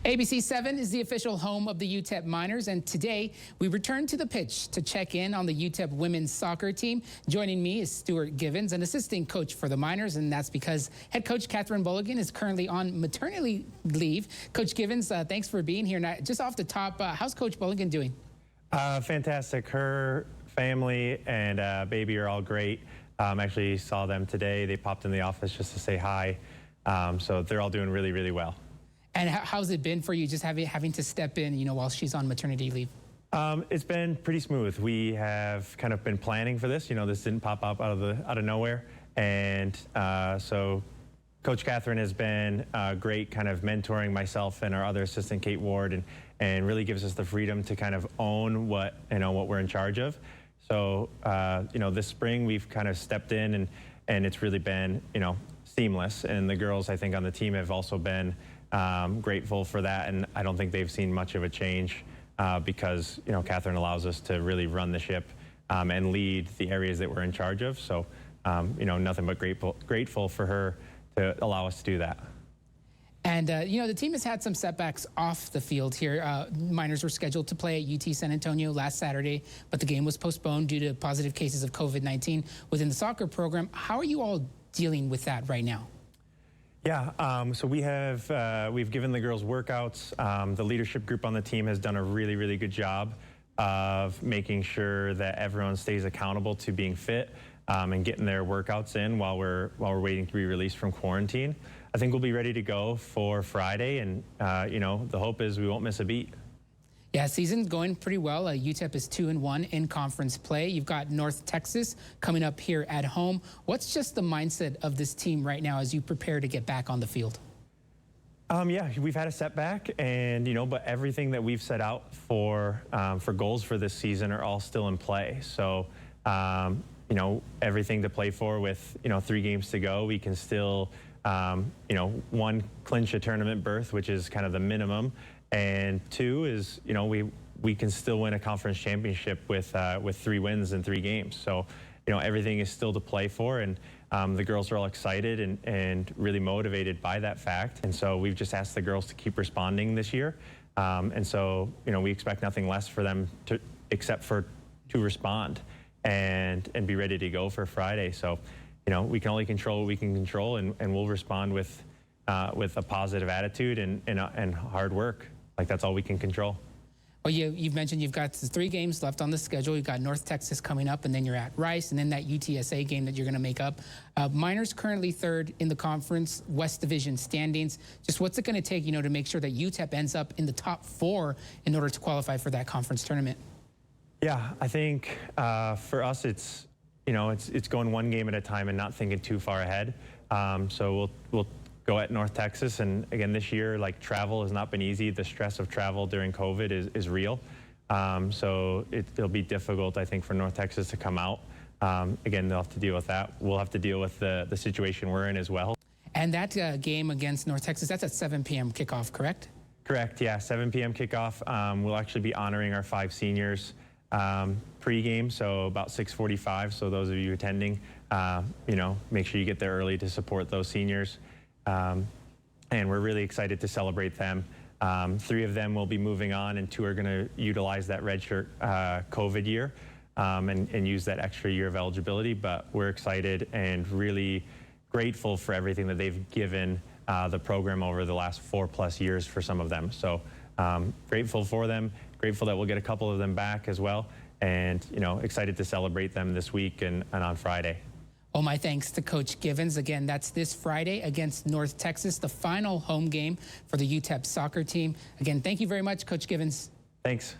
ABC 7 is the official home of the UTEP Miners, and today we return to the pitch to check in on the UTEP women's soccer team. Joining me is Stewart Givens, an assistant coach for the Miners, and that's because head coach Catherine Bulligan is currently on maternity leave. Coach Givens, thanks for being here. Now, just off the top, how's Coach Bulligan doing? Fantastic. Her family and baby are all great. Actually saw them today. They popped in the office just to say hi. So they're all doing really, really well. And how's it been for you just having to step in, while she's on maternity leave? It's been pretty smooth. We have kind of been planning for this. This didn't pop up out of nowhere. And so Coach Catherine has been great, kind of mentoring myself and our other assistant, Kate Ward, and really gives us the freedom to kind of own what we're in charge of. So, this spring we've kind of stepped in and it's really been, seamless. And the girls, I think, on the team have also been grateful for that. And I don't think they've seen much of a change because, Catherine allows us to really run the ship and lead the areas that we're in charge of. So, nothing but grateful for her to allow us to do that. And, the team has had some setbacks off the field here. Miners were scheduled to play at UT San Antonio last Saturday, but the game was postponed due to positive cases of COVID-19 within the soccer program. How are you all dealing with that right now? Yeah, so we've given the girls workouts. The leadership group on the team has done a really, really good job of making sure that everyone stays accountable to being fit and getting their workouts in while we're waiting to be released from quarantine. I think we'll be ready to go for Friday, and the hope is we won't miss a beat. Yeah, season's going pretty well. UTEP is 2-1 in conference play. You've got North Texas coming up here at home. What's just the mindset of this team right now as you prepare to get back on the field? Yeah, we've had a setback, and but everything that we've set out for goals for this season are all still in play. So, everything to play for with 3 games to go. We can still, one, clinch a tournament berth, which is kind of the minimum. And 2 is, we can still win a conference championship with 3 wins in 3 games. So, everything is still to play for, and the girls are all excited and really motivated by that fact. And so we've just asked the girls to keep responding this year. And so, we expect nothing less for them except for to respond and be ready to go for Friday. So, we can only control what we can control, and we'll respond with a positive attitude and hard work. Like, that's all we can control. Well, you've mentioned you've got 3 games left on the schedule. You've got North Texas coming up, and then you're at Rice, and then that UTSA game that you're going to make up. Miners currently 3rd in the conference West Division standings. Just what's it going to take, to make sure that UTEP ends up in the top 4 in order to qualify for that conference tournament? Yeah, I think for us it's going 1 game at a time and not thinking too far ahead. So we'll go at North Texas, and again this year, like, travel has not been easy. The stress of travel during COVID is real. So it'll be difficult, I think, for North Texas to come out. Again, they'll have to deal with that. We'll have to deal with the situation we're in as well. And that game against North Texas, that's at 7 p.m. kickoff, correct? Correct, yeah, 7 p.m. kickoff. We'll actually be honoring our 5 seniors pre-game, so about 6:45. So those of you attending, make sure you get there early to support those seniors. And we're really excited to celebrate them. 3 of them will be moving on, and 2 are going to utilize that redshirt COVID year and use that extra year of eligibility. But we're excited and really grateful for everything that they've given the program over the last 4+ years for some of them. So grateful for them, grateful that we'll get a couple of them back as well, and excited to celebrate them this week and on Friday. Well, my thanks to Coach Givens. Again, that's this Friday against North Texas, the final home game for the UTEP soccer team. Again, thank you very much, Coach Givens. Thanks.